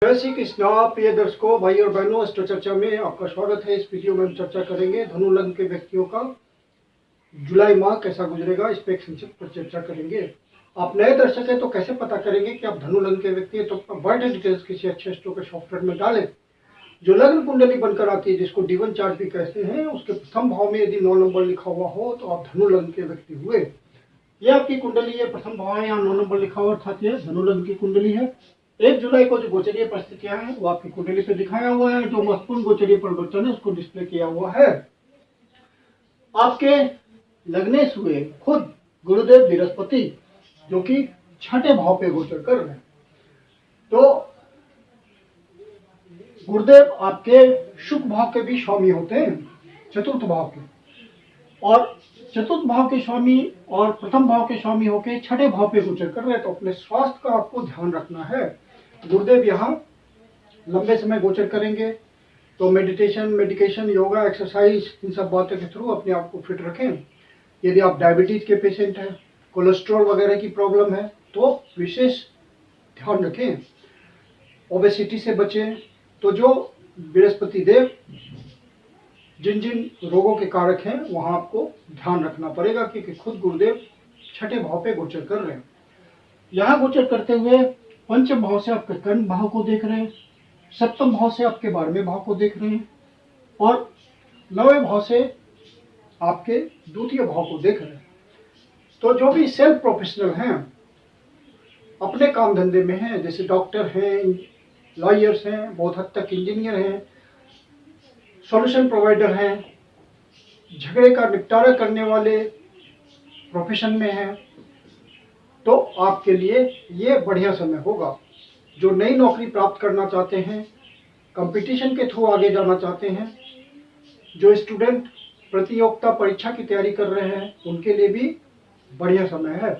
जय श्री कृष्णा। प्रिय दर्शकों, भाई और बहनों, अस्ट्रो चर्चा में आपका स्वागत है। इस वीडियो में हम चर्चा करेंगे धनु लग्न के व्यक्तियों का जुलाई माह कैसा गुजरेगा, इस पे एक संक्षिप्त पर चर्चा करेंगे। आप नए दर्शक हैं तो कैसे पता करेंगे कि आप धनु लग्न के व्यक्ति हैं, तो बर्थ डिटेल्स किसी अच्छे एस्ट्रो के सॉफ्टवेयर में डालें। जो लग्न कुंडली बनकर आती है, जिसको D1 चार्ट भी कहते हैं, उसके प्रथम भाव में यदि 9 नंबर लिखा हुआ हो तो आप धनु लग्न के व्यक्ति हुए। ये आपकी कुंडली है, प्रथम भाव है, यहाँ 9 नंबर लिखा हुआ, अर्थात ये धनु लग्न की कुंडली है। 1 जुलाई को जो गोचरीय परिस्थितियां हैं वो आपकी कुंडली पे दिखाया हुआ है। जो महत्वपूर्ण गोचरीय परिवर्तन है उसको डिस्प्ले किया हुआ है। आपके लग्नेश हुए खुद गुरुदेव बृहस्पति, जो कि 6ठे भाव पे गोचर कर रहे हैं। तो गुरुदेव आपके शुभ भाव के भी स्वामी होते हैं, चतुर्थ भाव के, और चतुर्थ भाव के स्वामी और प्रथम भाव के स्वामी होके 6ठे भाव पे गोचर कर रहे हैं। तो अपने स्वास्थ्य का आपको ध्यान रखना है। गुरुदेव यहाँ लंबे समय गोचर करेंगे, तो मेडिटेशन, मेडिकेशन, योगा, एक्सरसाइज, इन सब बातों के थ्रू अपने आप को फिट रखें। यदि आप डायबिटीज के पेशेंट हैं, कोलेस्ट्रॉल वगैरह की प्रॉब्लम है, तो विशेष ध्यान रखें। ओबेसिटी से बचें। तो जो बृहस्पति देव जिन जिन रोगों के कारक हैं वहां आपको ध्यान रखना पड़ेगा, क्योंकि खुद गुरुदेव 6ठे भाव पे गोचर कर रहे हैं। यहाँ गोचर करते हुए पंचम भाव से आपके कर्म भाव को देख रहे हैं, सप्तम भाव से आपके 12वें भाव को देख रहे हैं, और 9वें भाव से आपके द्वितीय भाव को देख रहे हैं। तो जो भी सेल्फ प्रोफेशनल हैं, अपने काम धंधे में हैं, जैसे डॉक्टर हैं, लॉयर्स हैं, बहुत हद तक इंजीनियर हैं, सॉल्यूशन प्रोवाइडर हैं, झगड़े का निपटारा करने वाले प्रोफेशन में हैं, तो आपके लिए ये बढ़िया समय होगा। जो नई नौकरी प्राप्त करना चाहते हैं, कंपटीशन के थ्रू आगे जाना चाहते हैं, जो स्टूडेंट प्रतियोगिता परीक्षा की तैयारी कर रहे हैं, उनके लिए भी बढ़िया समय है।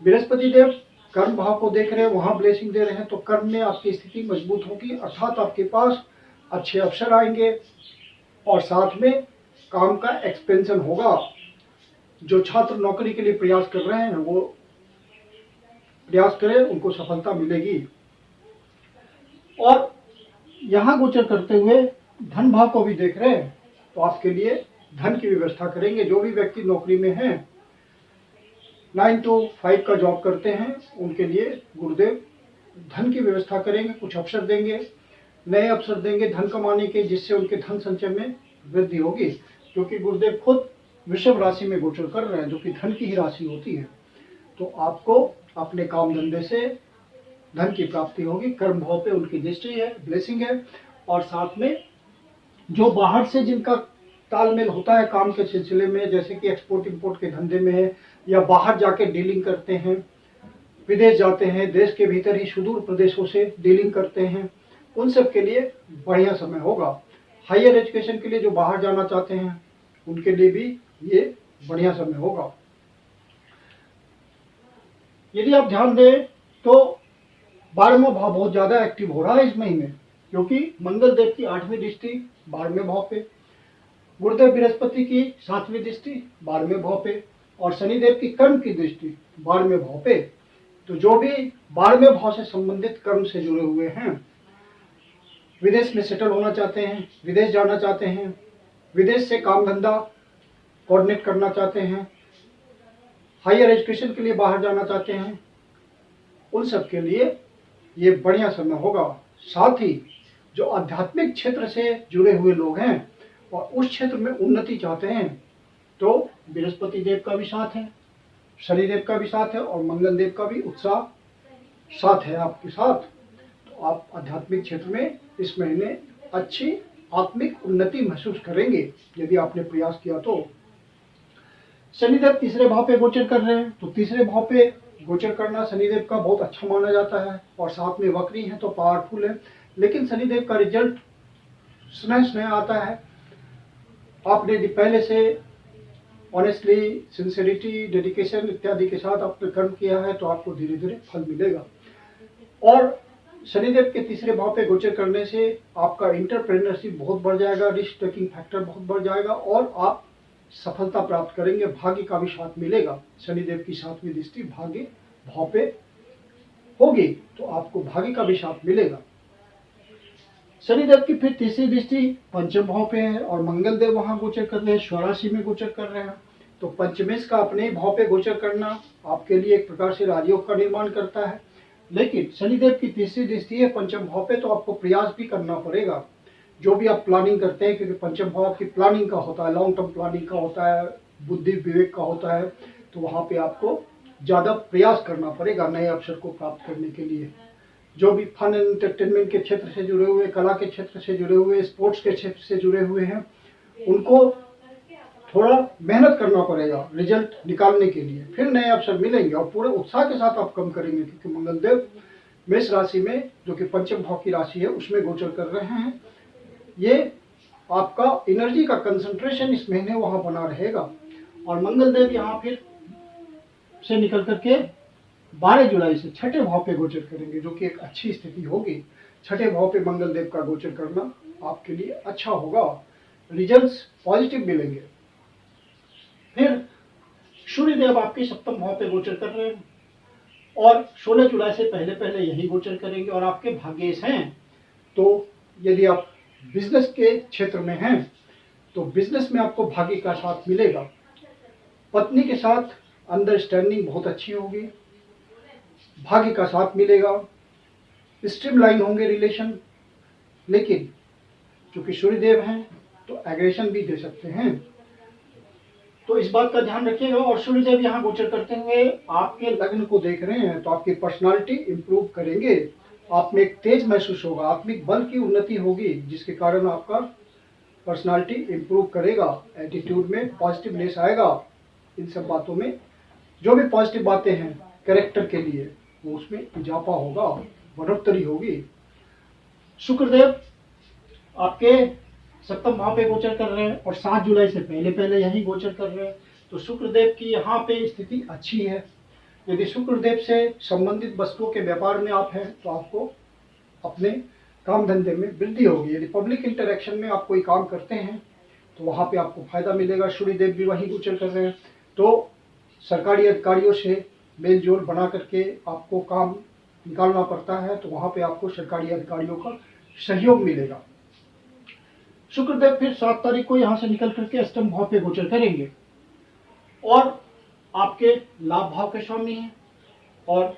बृहस्पति देव कर्म भाव को देख रहे हैं, वहाँ ब्लेसिंग दे रहे हैं, तो कर्म में आपकी स्थिति मजबूत होगी, अर्थात आपके पास अच्छे अवसर आएंगे और साथ में काम का एक्सपेंशन होगा। जो छात्र नौकरी के लिए प्रयास कर रहे हैं वो प्रयास करें, उनको सफलता मिलेगी। और यहाँ गोचर करते हुए धन भाव को भी देख रहे हैं, तो आपके लिए धन की व्यवस्था करेंगे। जो भी व्यक्ति नौकरी में हैं, 9 to 5 का जॉब करते हैं, उनके लिए गुरुदेव धन की व्यवस्था करेंगे, कुछ अवसर देंगे, नए अवसर देंगे धन कमाने के, जिससे उनके धन संचय में वृद्धि होगी। क्योंकि गुरुदेव खुद वृषभ राशि में गोचर कर रहे हैं, जो कि धन की ही राशि होती है। तो आपको अपने काम धंधे से धन की प्राप्ति होगी। कर्म भाव पे उनकी दृष्टि है, ब्लेसिंग है, और साथ में जो बाहर से जिनका तालमेल होता है काम के सिलसिले में, जैसे कि एक्सपोर्ट इंपोर्ट के धंधे में है, या बाहर जाके डीलिंग करते हैं, विदेश जाते हैं, देश के भीतर ही सुदूर प्रदेशों से डीलिंग करते हैं, उन सब के लिए बढ़िया समय होगा। हायर एजुकेशन के लिए जो बाहर जाना चाहते हैं, उनके लिए भी ये बढ़िया समय होगा। यदि आप ध्यान दें तो 12वां भाव बहुत ज्यादा एक्टिव हो रहा है इस महीने, क्योंकि मंगल देव की 8वीं दृष्टि 12वें भाव पे, गुरुदेव बृहस्पति की 7वीं दृष्टि 12वें भाव पे, और शनिदेव की कर्म की दृष्टि 12वें भाव पे। तो जो भी 12वें भाव से संबंधित कर्म से जुड़े हुए हैं, विदेश में सेटल होना चाहते हैं, विदेश जाना चाहते हैं, विदेश से काम धंधा कोऑर्डिनेट करना चाहते हैं, हायर एजुकेशन के लिए बाहर जाना चाहते हैं, उन सब के लिए ये बढ़िया समय होगा। साथ ही जो आध्यात्मिक क्षेत्र से जुड़े हुए लोग हैं और उस क्षेत्र में उन्नति चाहते हैं, तो बृहस्पति देव का भी साथ है, शनिदेव का भी साथ है, और मंगल देव का भी उत्साह साथ है आपके साथ। तो आप आध्यात्मिक क्षेत्र में इस महीने अच्छी आत्मिक उन्नति महसूस करेंगे, यदि आपने प्रयास किया तो। शनिदेव तीसरे भाव पे गोचर कर रहे हैं, तो तीसरे भाव पे गोचर करना शनिदेव का बहुत अच्छा माना जाता है, और साथ में वक्री है तो पावरफुल है। लेकिन शनिदेव का रिजल्ट स्नेह स्नेह आता है। आपने यदि पहले से ऑनेस्टली, सिंसियरिटी, डेडिकेशन इत्यादि के साथ आपने कर्म किया है, तो आपको धीरे धीरे फल मिलेगा। और शनिदेव के तीसरे भाव पे गोचर करने से आपका इंटरप्रेन्योरशिप बहुत बढ़ जाएगा, रिस्क टेकिंग फैक्टर बहुत बढ़ जाएगा, और आप सफलता प्राप्त करेंगे। भाग्य का भी साथ मिलेगा। शनिदेव की 7वीं दृष्टि भाग्य भाव पे होगी, तो आपको भाग्य का भी साथ मिलेगा। शनिदेव की फिर तीसरी दृष्टि पंचम भाव पे है और मंगल देव वहां गोचर कर रहे हैं, स्वराशि में गोचर कर रहे हैं। तो पंचमेश का अपने भाव पे गोचर करना आपके लिए एक प्रकार से राजयोग का निर्माण करता है। लेकिन शनिदेव की तीसरी दृष्टि है पंचम भाव पे, तो आपको प्रयास भी करना पड़ेगा जो भी आप प्लानिंग करते हैं, क्योंकि पंचम भाव आपकी प्लानिंग का होता है, लॉन्ग टर्म प्लानिंग का होता है, बुद्धि विवेक का होता है। तो वहां पे आपको ज्यादा प्रयास करना पड़ेगा नए अवसर को प्राप्त करने के लिए। जो भी फन एंड एंटरटेनमेंट के क्षेत्र से जुड़े हुए, कला के क्षेत्र से जुड़े हुए, स्पोर्ट्स के क्षेत्र से जुड़े हुए हैं, उनको थोड़ा मेहनत करना पड़ेगा रिजल्ट निकालने के लिए, फिर नए अवसर मिलेंगे और पूरे उत्साह के साथ आप काम करेंगे, क्योंकि मंगलदेव मेष राशि में, जो कि पंचम भाव की राशि है, उसमें गोचर कर रहे हैं। ये आपका एनर्जी का कंसंट्रेशन इस महीने वहां बना रहेगा। और मंगलदेव यहाँ फिर से निकल करके 12 जुलाई से छठे भाव पे गोचर करेंगे, जो कि एक अच्छी स्थिति होगी। छठे भाव पे मंगलदेव का गोचर करना आपके लिए अच्छा होगा, रिजल्ट्स पॉजिटिव मिलेंगे। फिर सूर्यदेव आपके सप्तम भाव पे गोचर कर रहे हैं और 16 जुलाई से पहले पहले यही गोचर करेंगे और आपके भाग्येश हैं। तो यदि आप बिजनेस के क्षेत्र में हैं तो बिजनेस में आपको भाग्य का साथ मिलेगा। पत्नी के साथ अंडरस्टैंडिंग बहुत अच्छी होगी, भाग्य का साथ मिलेगा, स्ट्रीमलाइन होंगे रिलेशन। लेकिन चूंकि सूर्यदेव हैं तो एग्रेशन भी दे सकते हैं, तो इस बात का ध्यान रखिएगा। और सूर्यदेव यहाँ गोचर करते हुए आपके लग्न को देख रहे हैं, तो आपकी पर्सनालिटी इंप्रूव करेंगे, आप में एक तेज महसूस होगा, आत्मिक बल की उन्नति होगी, जिसके कारण आपका पर्सनालिटी इंप्रूव करेगा, एटीट्यूड में पॉजिटिवनेस आएगा। इन सब बातों में जो भी पॉजिटिव बातें हैं कैरेक्टर के लिए, वो उसमें इजाफा होगा, बढ़ोतरी होगी। शुक्रदेव आपके सप्तम भाव पे गोचर कर रहे हैं और 7 जुलाई से पहले पहले यही गोचर कर रहे हैं। तो शुक्रदेव की यहाँ पे स्थिति अच्छी है। यदि शुक्रदेव से संबंधित वस्तुओं के व्यापार में आप हैं तो आपको अपने काम धंधे में वृद्धि होगी। यदि पब्लिक इंटरेक्शन में आप कोई काम करते हैं तो वहाँ पे आपको फायदा मिलेगा। सूर्यदेव भी वही गोचर कर रहे हैं, तो सरकारी अधिकारियों से मेल जोल बना करके आपको काम निकालना पड़ता है, तो वहाँ पे आपको सरकारी अधिकारियों का सहयोग मिलेगा। शुक्रदेव फिर 7 तारीख को यहाँ से निकल करके अष्टम भाव पे गोचर करेंगे और आपके लाभ भाव के स्वामी हैं और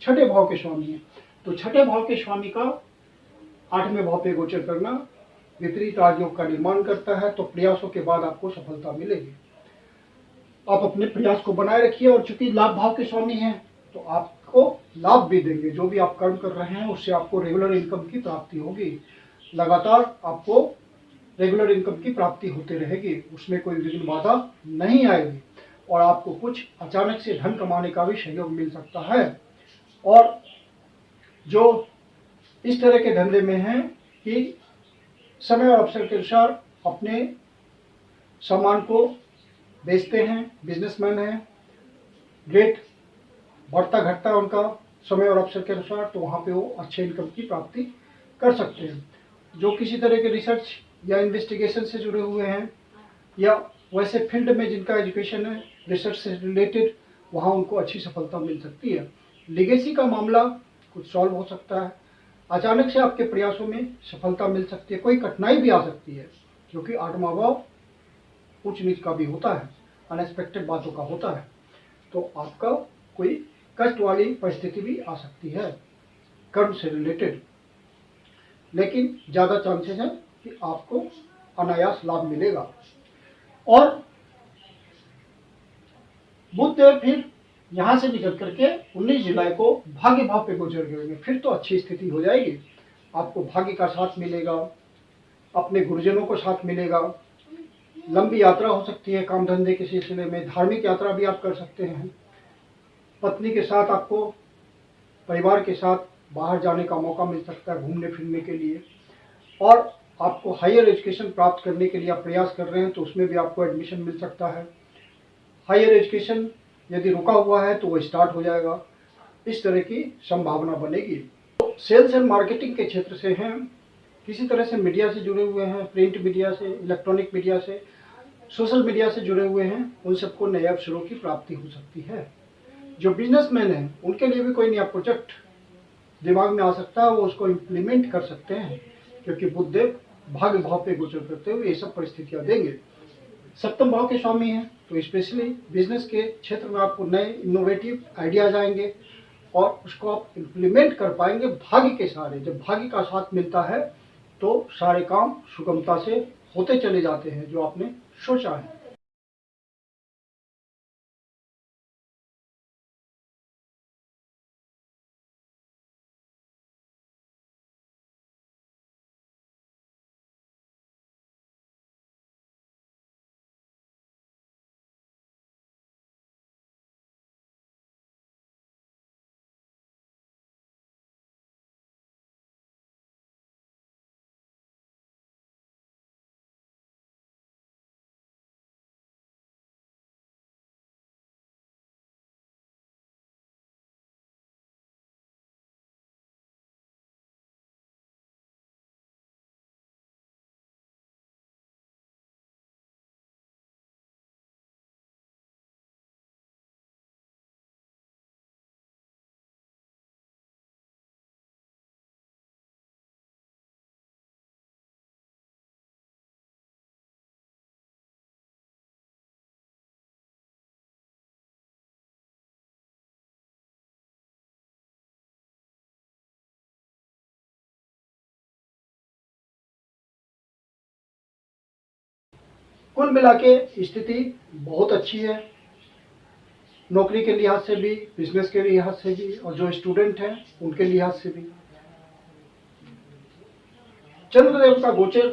छठे भाव के स्वामी हैं। तो छठे भाव के स्वामी का 8वें भाव पे गोचर करना विपरीत राजयोग का निर्माण करता है, तो प्रयासों के बाद आपको सफलता मिलेगी। आप अपने प्रयास को बनाए रखिए और चूंकि लाभ भाव के स्वामी हैं तो आपको लाभ भी देंगे। जो भी आप कर्म कर रहे हैं उससे आपको रेगुलर इनकम की प्राप्ति होगी, लगातार आपको रेगुलर इनकम की प्राप्ति होती रहेगी, उसमें कोई विघ्न बाधा नहीं आएगी और आपको कुछ अचानक से धन कमाने का भी सहयोग मिल सकता है। और जो इस तरह के धंधे में हैं कि समय और अवसर के अनुसार अपने सामान को बेचते हैं, बिजनेसमैन हैं, रेट बढ़ता घटता है उनका समय और अवसर के अनुसार, तो वहाँ पे वो अच्छे इनकम की प्राप्ति कर सकते हैं। जो किसी तरह के रिसर्च या इन्वेस्टिगेशन से जुड़े हुए हैं या वैसे फील्ड में जिनका एजुकेशन है रिसर्च से रिलेटेड, वहाँ उनको अच्छी सफलता मिल सकती है। लीगेसी का मामला कुछ सॉल्व हो सकता है, अचानक से आपके प्रयासों में सफलता मिल सकती है, कोई कठिनाई भी आ सकती है, क्योंकि 8वां भाव उच्च नीच का भी होता है, अनएक्सपेक्टेड बातों का होता है, तो आपका कोई कष्ट वाली परिस्थिति भी आ सकती है कर्म से रिलेटेड। लेकिन ज़्यादा चांसेस है कि आपको अनायास लाभ मिलेगा। और बुध देव फिर यहाँ से निकल करके 19 जुलाई को भाग्य भाव पे गोचर करेंगे, फिर तो अच्छी स्थिति हो जाएगी, आपको भाग्य का साथ मिलेगा, अपने गुरुजनों को साथ मिलेगा, लंबी यात्रा हो सकती है काम धंधे के सिलसिले में, धार्मिक यात्रा भी आप कर सकते हैं, पत्नी के साथ आपको परिवार के साथ बाहर जाने का मौका मिल सकता है घूमने फिरने के लिए। और आपको हायर एजुकेशन प्राप्त करने के लिए आप प्रयास कर रहे हैं तो उसमें भी आपको एडमिशन मिल सकता है। हायर एजुकेशन यदि रुका हुआ है तो वो स्टार्ट हो जाएगा, इस तरह की संभावना बनेगी। तो सेल्स एंड मार्केटिंग के क्षेत्र से हैं, किसी तरह से मीडिया से जुड़े हुए हैं, प्रिंट मीडिया से, इलेक्ट्रॉनिक मीडिया से, सोशल मीडिया से जुड़े हुए हैं, उन सबको नए अवसरों की प्राप्ति हो सकती है। जो बिजनेसमैन हैं उनके लिए भी कोई नया प्रोजेक्ट दिमाग में आ सकता है, वो उसको इम्प्लीमेंट कर सकते हैं, क्योंकि बुध देव भाग्य भाव पे गोचर करते हुए ये सब परिस्थितियां देंगे। सप्तम भाव के स्वामी हैं, तो स्पेशली बिजनेस के क्षेत्र में आपको नए इनोवेटिव आइडियाज आएंगे और उसको आप इम्प्लीमेंट कर पाएंगे भाग्य के सहारे। जब भाग्य का साथ मिलता है तो सारे काम सुगमता से होते चले जाते हैं जो आपने सोचा है। कुल मिला के स्थिति बहुत अच्छी है, नौकरी के लिहाज से भी, बिजनेस के लिहाज से भी, और जो स्टूडेंट हैं उनके लिहाज से भी। चंद्रदेव का गोचर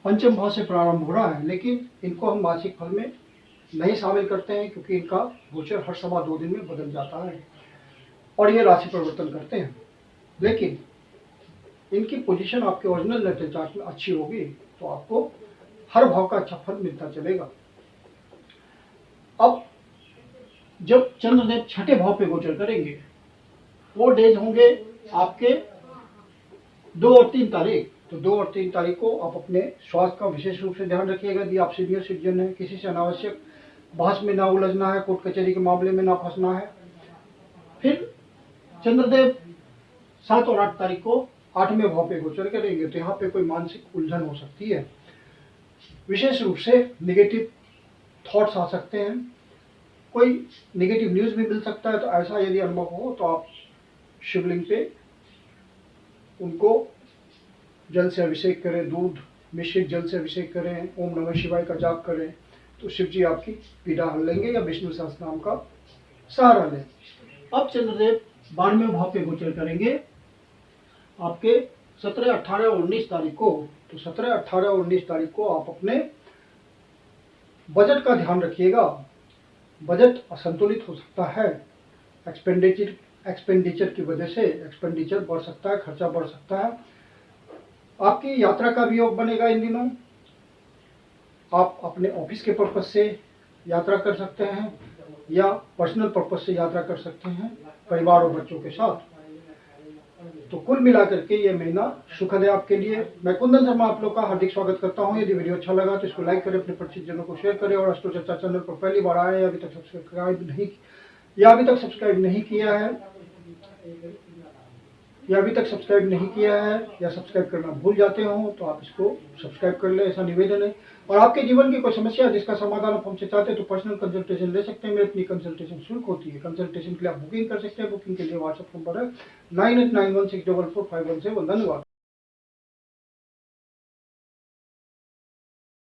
पंचम भाव से प्रारंभ हो रहा है, लेकिन इनको हम मासिक फल में नहीं शामिल करते हैं क्योंकि इनका गोचर हर 2.25 दिन में बदल जाता है और ये राशि परिवर्तन करते हैं। लेकिन इनकी पोजीशन आपके ओरिजिनल नेटल चार्ट में अच्छी होगी तो आपको हर भाव का अच्छा फल मिलता चलेगा। अब जब चंद्रदेव छठे भाव पे गोचर करेंगे वो डेज होंगे आपके 2 और 3 तारीख। तो 2 और 3 तारीख को आप अपने स्वास्थ्य का विशेष रूप से ध्यान रखिएगा। यदि आप सीनियर सिटीजन हैं, किसी से अनावश्यक बहस में ना उलझना है, कोर्ट कचहरी के मामले में ना फंसना है। फिर चंद्रदेव 7 और 8 तारीख को 8वें भाव पे गोचर करेंगे, तो यहाँ पे कोई मानसिक उलझन हो सकती है, विशेष रूप से नेगेटिव थॉट्स आ सकते हैं, कोई नेगेटिव न्यूज भी मिल सकता है। तो ऐसा यदि अनुभव हो तो आप शिवलिंग पे उनको जल से अभिषेक करें, दूध मिश्रित जल से अभिषेक करें, ओम नमः शिवाय का जाप करें, तो शिव जी आपकी पीड़ा हल लेंगे या विष्णु सहस्त्र नाम का सहारा लें। अब चंद्रदेव 12वें भाव पे गोचर करेंगे आपके 17, 18 और 19 तारीख को। तो 17, 18 और 19 तारीख को आप अपने बजट का ध्यान रखिएगा। बजट असंतुलित हो सकता है, एक्सपेंडिचर की वजह से एक्सपेंडिचर बढ़ सकता है, खर्चा बढ़ सकता है। आपकी यात्रा का भी योग बनेगा इन दिनों। आप अपने ऑफिस के पर्पज से यात्रा कर सकते हैं या पर्सनल पर्पज से यात्रा कर सकते हैं परिवार और बच्चों के साथ। तो कुल मिलाकर के ये महीना सुखद है आपके लिए। मैं कुंदन शर्मा आप लोग का हार्दिक स्वागत करता हूं। यदि वीडियो अच्छा लगा तो इसको लाइक करें, अपने परिचित जनों को शेयर करें, और अष्टो चर्चा चैनल पर पहली बार आए या अभी तक सब्सक्राइब नहीं किया है या सब्सक्राइब करना भूल जाते हो तो आप इसको सब्सक्राइब कर ले, ऐसा निवेदन है। और आपके जीवन की कोई समस्या है जिसका समाधान आप हमसे चाहते हैं तो पर्सनल कंसल्टेशन ले सकते हैं। मेरी अपनी कंसल्टेशन शुल्क होती है। कंसल्टेशन के लिए आप बुकिंग कर सकते हैं। बुकिंग के लिए व्हाट्सएप नंबर है 9891644517। धन्यवाद।